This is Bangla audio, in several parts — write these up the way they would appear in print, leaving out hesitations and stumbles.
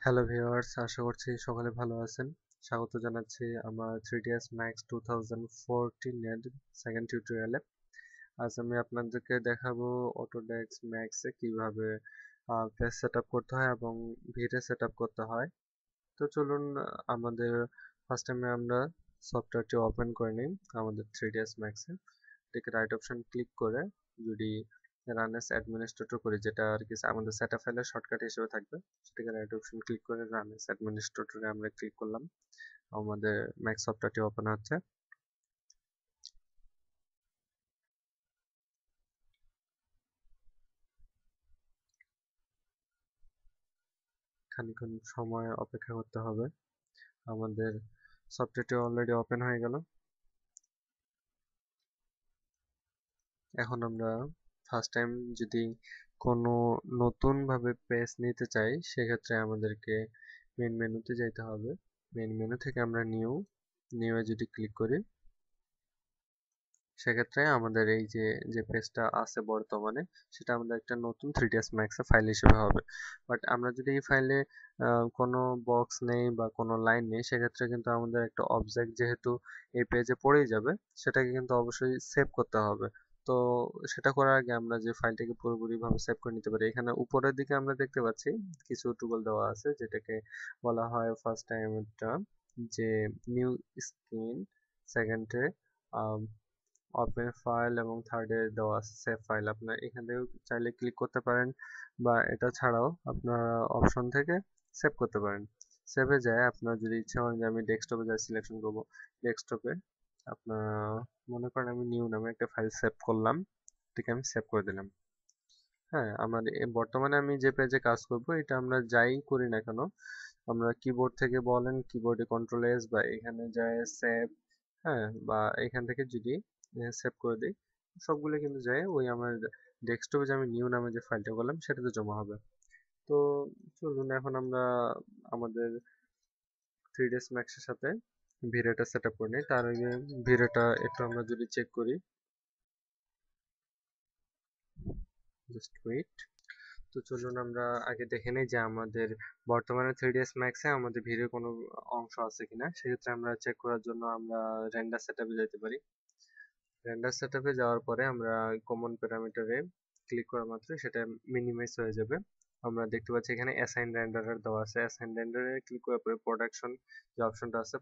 হ্যালো ভিউয়ার্স, আশা করছি সকলে ভালো আছেন। স্বাগত জানাচ্ছি আমার 3ds Max 2014 এর সেকেন্ড টিউটোরিয়ালে। আজ আমি আপনাদেরকে দেখাবো অটোডেস্ক ম্যাক্সে কিভাবে পেজ সেটআপ করতে হয় এবং ভিডিও সেটআপ করতে হয়। তো চলুন আমাদের ফার্স্ট টাইমে আমরা সফটওয়্যারটি ওপেন করে নিই আমাদের 3ds ম্যাক্সে। এটাকে রাইট অপশন ক্লিক করে যদি রান অ্যাজ অ্যাডমিনিস্ট্রেটর করি, যেটা আর কি আমাদের সেটআপ ফাইলের শর্টকাট হিসেবে থাকবে, সেটাকে রাইট অপশন ক্লিক করে রান অ্যাজ অ্যাডমিনিস্ট্রেটরে আমরা ক্লিক করলাম। আমাদের ম্যাক সফটওয়্যারটি ওপেন হচ্ছে। খানিকক্ষণ সময় অপেক্ষা করতে হবে। আমাদের সফটওয়্যারটি অলরেডি ওপেন হয়ে গেল। এখন আমরা ফার্স্ট টাইম যদি কোনো নতুন ভাবে পেজ নিতে চাই, সেক্ষেত্রে আমাদেরকে মেন মেনুতে যেতে হবে। মেন মেনু থেকে আমরা নিউ এ যদি ক্লিক করি, সেক্ষেত্রে আমাদের এই যে যে পেজটা আছে বর্তমানে, সেটা আমাদের একটা নতুন 3ds max এ ফাইল হিসেবে হবে। বাট আমরা যদি এই ফাইলে কোনো বক্স নেই বা কোনো লাইন নেই, সেক্ষেত্রে কিন্তু আমাদের একটা অবজেক্ট যেহেতু এই পেজে পড়েই যাবে, সেটাকে কিন্তু অবশ্যই সেভ করতে হবে। তো সেটা করার আগে আমরা যে ফাইলটাকে পুরোপুরিভাবে সেভ করে নিতে পারি, এখানে উপরের দিকে আমরা দেখতে পাচ্ছি কিছু টুগল দেওয়া আছে, যেটাকে বলা হয় ফার্স্ট টাইমটা যে নিউ স্ক্রিন, সেকেন্ডে ওপেন ফাইল এবং থার্ডে দেওয়া আছে সেভ ফাইল। আপনার এখান থেকে চাইলে ক্লিক করতে পারেন, বা এটা ছাড়াও আপনারা অপশন থেকে সেভ করতে পারেন। সেভে যায় আপনার যদি ইচ্ছা হয় যে আমি ডেস্কটপে যাই সিলেকশন করব, ডেস্কটপে আপনার মনে করেন আমি নিউ নামে একটা ফাইল সেভ করলাম, এটাকে আমি সেভ করে দিলাম। হ্যাঁ, আমার বর্তমানে আমি যে পেজে কাজ করব, এটা আমরা যাই করি না কেন, আমরা কিবোর্ড থেকে বলেন কিবোর্ডে কন্ট্রোল এস বা এখানে যায় সেভ, হ্যাঁ, বা এখান থেকে যদি সেভ করে দিই, সবগুলো কিন্তু যায় ওই আমার ডেস্কটপে যে আমি নিউ নামে যে ফাইলটা করলাম সেটাতে জমা হবে। তো চলুন এখন আমরা আমাদের 3ds max এর সাথে ভিডিওটা সেট আপ করে নিই। তার আগে ভিডিওটা একটু আমরা যদি চেক করি, জাস্ট ওয়েট। তো চলুন আমরা আগে দেখে নিই যে আমাদের বর্তমানে 3ds max এ আমাদের ভিডিও কোনো অংশ আছে কিনা। সেক্ষেত্রে আমরা চেক করার জন্য আমরা রেন্ডার সেটআপে যেতে পারি। রেন্ডার সেটআপে যাওয়ার পরে আমরা কমন প্যারামিটারে ক্লিক করা মাত্র সেটা মিনিমাইজ হয়ে যাবে। আমরা দেখতে পাচ্ছি এখানে অ্যাসাইন রেন্ডারার দেওয়া আছে। অ্যাসাইন রেন্ডারে ক্লিক করার পরে প্রোডাকশন যে অপশনটা আছে,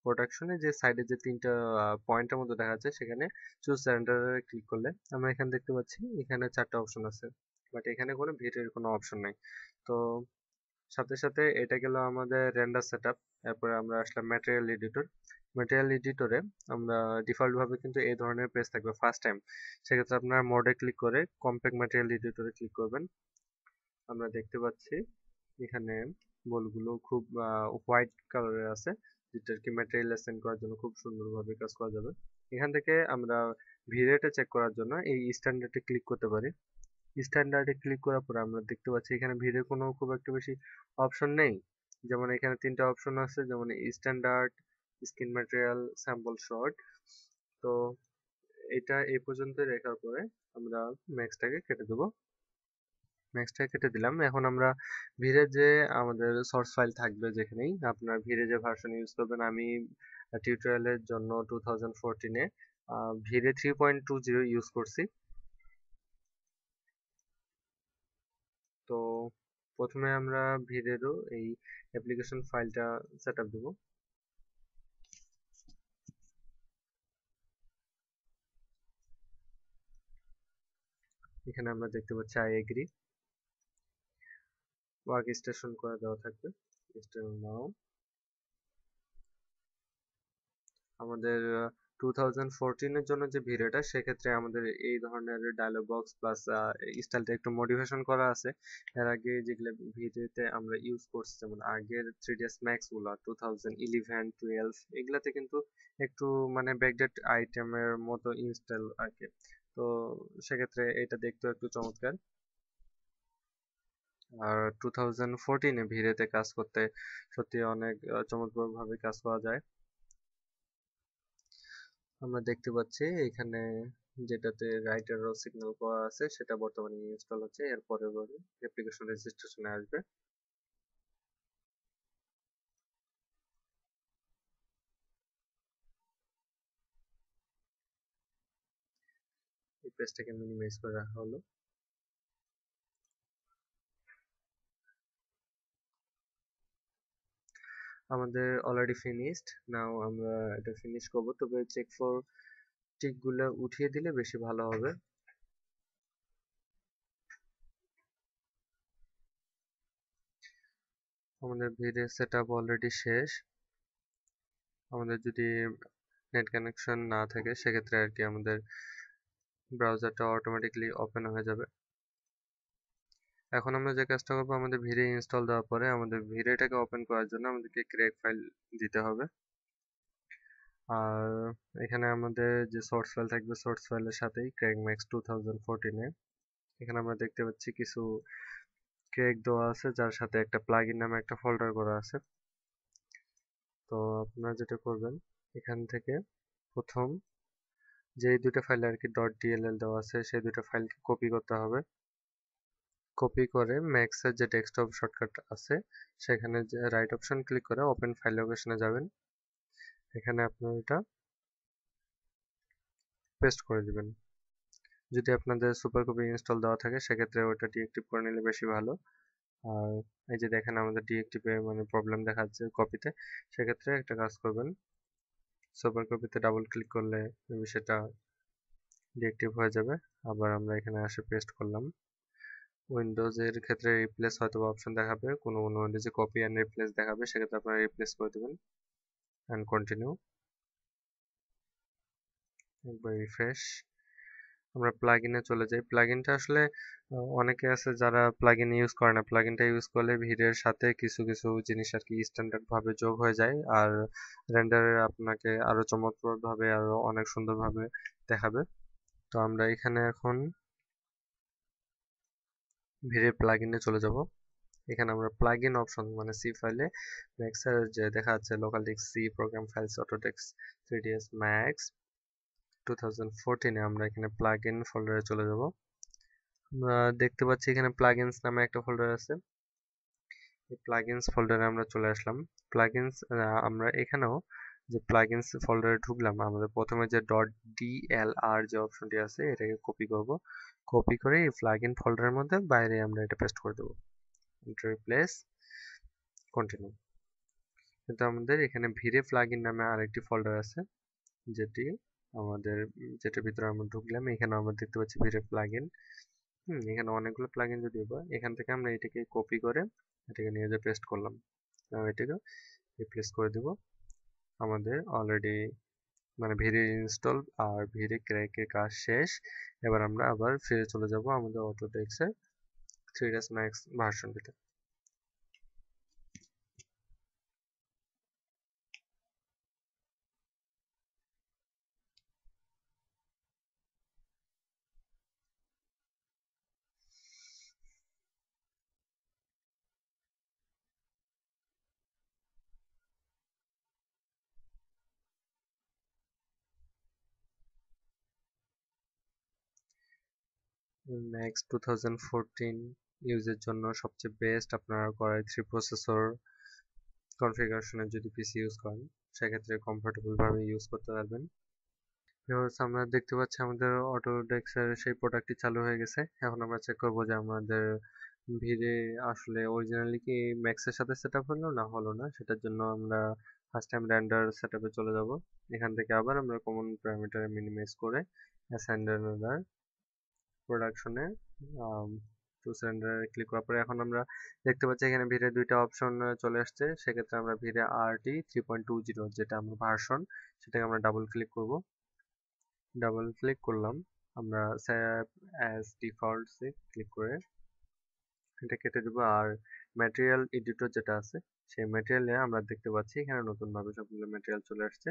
প্রোডাকশনে যে সাইডে যে তিনটা পয়েন্টের মতো দেখা যাচ্ছে, সেখানে চুজ রেন্ডারে ক্লিক করলে আমরা এখানে দেখতে পাচ্ছি এখানে চারটা অপশন আছে, বাট এখানে কোনো ভিডিওর কোনো অপশন নাই। তো সাথে সাথে এটা গেল আমাদের রেন্ডার সেটআপ। এরপরে আমরা আসলাম ম্যাটেরিয়াল এডিটর। ম্যাটেরিয়াল এডিটরে আমরা ডিফল্ট ভাবে কিন্তু এই ধরনের পেজ থাকবে ফার্স্ট টাইম। সেক্ষেত্রে আপনার মোডে ক্লিক করে কম্প্যাক্ট ম্যাটেরিয়াল এডিটরে ক্লিক করবেন। আমরা দেখতে পাচ্ছি এখানে বলগুলো খুব হোয়াইট কালারের আছে, যেটা কি ম্যাটেরিয়াল অ্যাসাইন করার জন্য খুব সুন্দরভাবে কাজ করা যাবে। এখান থেকে আমরা ভিডিওটা চেক করার জন্য এই স্ট্যান্ডার্ডে ক্লিক করতে পারি। স্ট্যান্ডার্ডে ক্লিক করার পরে আমরা দেখতে পাচ্ছি এখানে ভিডিও কোনো খুব একটা বেশি অপশন নেই। যেমন এখানে তিনটা অপশন আছে, যেমন standard, screen material, sample short. তো এটা এই পর্যন্ত রেখার পরে আমরা ম্যাক্সটাকে কেটে দেবো। ম্যাক্সটাকে কেটে দিলাম। এখন আমরা ভিরে যে আমাদের সোর্স ফাইল থাকবে, যেখানেই আপনার ভিরে যে ভার্সন ইউজ করবেন, আমি টিউটোরিয়ালের জন্য 2014-এ ভিরে 3.20 ইউজ করছি। তো প্রথমে আমরা ভিরেরও এই অ্যাপ্লিকেশন ফাইলটা সেট আপ দেবো। এখানে আমরা দেখতে পাচ্ছি আই এগ্রি, ওয়ার্ক স্টেশন করে দেওয়া থাকবে, স্টেশন নাও। আমাদের 2014-এর জন্য যে ভিডিওটা, সেক্ষেত্রে আমাদের এই ধরনের ডায়লগ বক্স প্লাস স্টাইলটা একটু মডিফিকেশন করা আছে। এর আগে যেগুলো ভিডিওতে আমরা ইউজ করছি, যেমন আগের 3ds max গুলা 2011, 12, এগুলাতে কিন্তু একটু মানে ব্যাকডেট আইটেমের মতো ইনস্টল আর কি। তো সেক্ষেত্রে এটা দেখতেও একটু চমৎকার। আর 2014-এ ভিডিওতে কাজ করতে সত্যি অনেক চমৎকার ভাবে কাজ করা যায়। আমরা দেখতে পাচ্ছি এখানে যেটাতে রাইটার র সিগন্যাল করা আছে, সেটা বর্তমানে ইনস্টল হচ্ছে। এরপরে অ্যাপ্লিকেশন রেজিস্ট্রেশনে আসবে। পেজটাকে মিনিমাইজ করে রাখা হলো। আমাদের অলরেডি ফিনিশড। নাও আমরা এটা ফিনিশ করব, তবে চেক ফর টিকগুলো উঠিয়ে দিলে বেশি ভালো হবে। আমাদের ভিডিও সেটআপ অলরেডি শেষ। আমাদের যদি নেট কানেকশন না থাকে সেক্ষেত্রে আর কি আমাদের ব্রাউজারটা অটোমেটিকলি ওপেন হয়ে যাবে। এখন আমরা যে কাজটা করবো, আমাদের ভিরে ইনস্টল দেওয়ার পরে আমাদের ভিরেটাকে ওপেন করার জন্য আমাদেরকে ক্র্যাক ফাইল দিতে হবে। আর এখানে আমাদের যে সোর্স ফাইল থাকবে, সোর্স ফাইলের সাথেই ক্র্যাক ম্যাক্স 2014 এখানে আমরা দেখতে পাচ্ছি কিছু ক্র্যাক দেওয়া আছে, যার সাথে একটা প্লাগইন নামে একটা ফোল্ডার করা আছে। তো আপনারা যেটা করবেন, এখান থেকে প্রথম যে দুটো ফাইল আর কি .dll দেওয়া আছে সেই দুটো ফাইলকে কপি করতে হবে। কপি করে ম্যাক্সের যে ডেস্কটপ শর্টকাট আছে সেখানে যে রাইট অপশন ক্লিক করে ওপেন ফাইল লোকেশনে যাবেন। এখানে আপনারা এটা পেস্ট করে দিবেন। যদি আপনাদের সুপার কপি ইনস্টল দেওয়া থাকে সেক্ষেত্রে ওটা ডিএক্টিভ করে নিলে বেশি ভালো। আর এই যে দেখেন আমাদের ডিএক্টিভে মানে প্রবলেম দেখাচ্ছে কপিতে, সেক্ষেত্রে একটা কাজ করবেন, সুপার কপিতে ডাবল ক্লিক করলে সেটা ডিএক্টিভ হয়ে যাবে। আবার আমরা এখানে আসে পেস্ট করলাম। উইন্ডোজের ক্ষেত্রে রিপ্লেস হয়তো অপশন দেখাবে, কোনো উইন্ডোজে কপি অ্যান্ড রিপ্লেস দেখাবে, সেক্ষেত্রে আপনারা রিপ্লেস করে দেবেন অ্যান্ড কন্টিনিউ। একবার রিফ্রেশ। আমরা প্লাগইনে চলে যাই। প্লাগইনটা আসলে অনেকে আছে যারা প্লাগইন ইউজ করে না। প্লাগইনটা ইউজ করলে ভিডিওর সাথে কিছু কিছু জিনিস আর কি স্ট্যান্ডার্ড ভাবে যোগ হয়ে যায়, আর রেন্ডারে আপনাকে আরো চমৎকার ভাবে আরো অনেক সুন্দরভাবে দেখাবে। তো আমরা এখানে এখন ভিডিও প্লাগইনে চলে যাব। এখানে আমরা প্লাগইন অপশন মানে সি ফাইলে ম্যাক্সের যে দেখা যাচ্ছে local disk C program files Autodesk 3ds Max 2014 আমরা এখানে প্লাগইন ফোল্ডারে চলে যাব। আমরা দেখতে পাচ্ছি এখানে প্লাগইনস নামে একটা ফোল্ডার আছে। এই প্লাগইনস ফোল্ডারে আমরা চলে আসলাম। প্লাগইনস আমরা এখানেও যে প্লাগইনস ফোল্ডারে ঢুকলাম, আমাদের প্রথমে যে .dlr যে অপশনটি আছে এটাকে কপি করব। কপি করে এই প্লাগইন ফোল্ডারের মধ্যে বাইরে আমরা এটা পেস্ট করে দেব। Replace, continue. কিন্তু আমাদের এখানে ভিরে প্লাগইন নামে আরেকটি ফোল্ডার আছে, যেটি আমাদের যেটার ভিতরে আমরা ঢুকলাম। এখানে আমরা দেখতে পাচ্ছি ভিরে প্লাগইন। এখানে অনেকগুলো প্লাগইন যদিও বা, এখান থেকে আমরা এটাকে কপি করে এটাকে নিয়ে যে পেস্ট করলাম, এটাকে রিপ্লেস করে দিব। আমাদের অলরেডি মানে ভিরে ইনস্টল আর ভিরে ক্র্যাকের কাজ শেষ। এবার আমরা আবার ফিরে চলে যাব আমাদের অটোডেস্কের 3ds max ভার্সনটিতে। ম্যাক্স 2014 ইউজের জন্য সবচেয়ে বেস্ট আপনারা Core i3 প্রসেসর কনফিগারেশনের যদি পিসি ইউজ করেন সেক্ষেত্রে কমফোর্টেবল ভাবে ইউজ করতে পারবেন। ভিউয়ার্স, আমরা দেখতে পাচ্ছি আমাদের অটোডেস্কের সেই প্রোডাক্টটি চালু হয়ে গেছে। এখন আমরা চেক করব যে আমাদের ভিরে আসলে অরিজিনালি কি ম্যাক্সের সাথে সেটআপ হলো না হলো না। সেটার জন্য আমরা ফার্স্ট টাইম রেন্ডার সেটআপে চলে যাব। এখান থেকে আবার আমরা কমন প্যারামিটার মিনিমাইজ করে অ্যাসাইন রেন্ডার প্রোডাকশনে চুজ রেন্ডারে ক্লিক করার পরে এখন আমরা দেখতে পাচ্ছি এখানে ভিরে দুইটা অপশন চলে আসছে। সেক্ষেত্রে আমরা ভিরে RT 3.20 যেটা আমরা ভার্সন, সেটাকে আমরা ডাবল ক্লিক করব। ডাবল ক্লিক করলাম, আমরা সেভ অ্যাজ ডিফল্ট ক্লিক করে এটা কেটে দেবো। আর ম্যাটেরিয়াল এডিটর যেটা আছে সেই ম্যাটেরিয়ালে আমরা দেখতে পাচ্ছি এখানে নতুন ভাবে সবগুলো ম্যাটেরিয়াল চলে আসছে।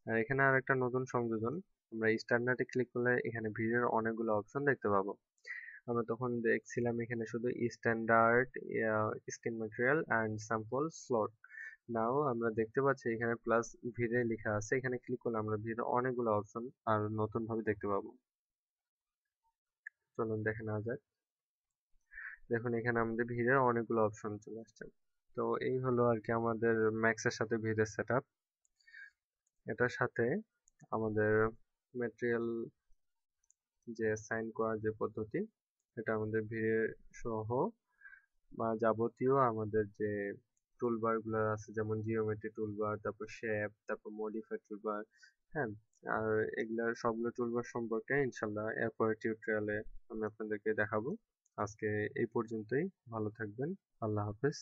আর এখানে আর একটা নতুন সংযোজন, আমরা স্ট্যান্ডার্ডে ক্লিক করলে এখানে ভিডিওর অনেকগুলো অপশন দেখতে পাবো। আমরা তখন দেখছিলাম এখানে শুধু standard screen material and sample slot. Now আমরা দেখতে পাচ্ছি এখানে প্লাস ভিডিও লেখা আছে, এখানে ক্লিক করলে আমরা ভিডিওর অনেকগুলো অপশন আর নতুন ভাবে দেখতে পাবো। চলুন দেখে নেওয়া যাক। দেখুন এখানে আমাদের ভিডিওর অনেকগুলো অপশন চলে আসছে। তো এই হলো আর কি আমাদের ম্যাক্সের সাথে ভিডিও সেটআপ। এটার সাথে আমাদের ম্যাটেরিয়াল যে অ্যাসাইন করার যে পদ্ধতি, এটা আমাদের ভিএ সহ বা যাবতীয় আমাদের যে টুলবার গুলো আছে, যেমন জিওমেট্রি টুলবার, তারপর শেপ, তারপর মডিফাই টুলবার, হ্যাঁ, আর এগুলার সবগুলো টুলবার সম্পর্কে ইনশাল্লাহ এরপরের টিউটোরিয়ালে আমি আপনাদেরকে দেখাবো। আজকে এই পর্যন্তই। ভালো থাকবেন। আল্লাহ হাফেজ।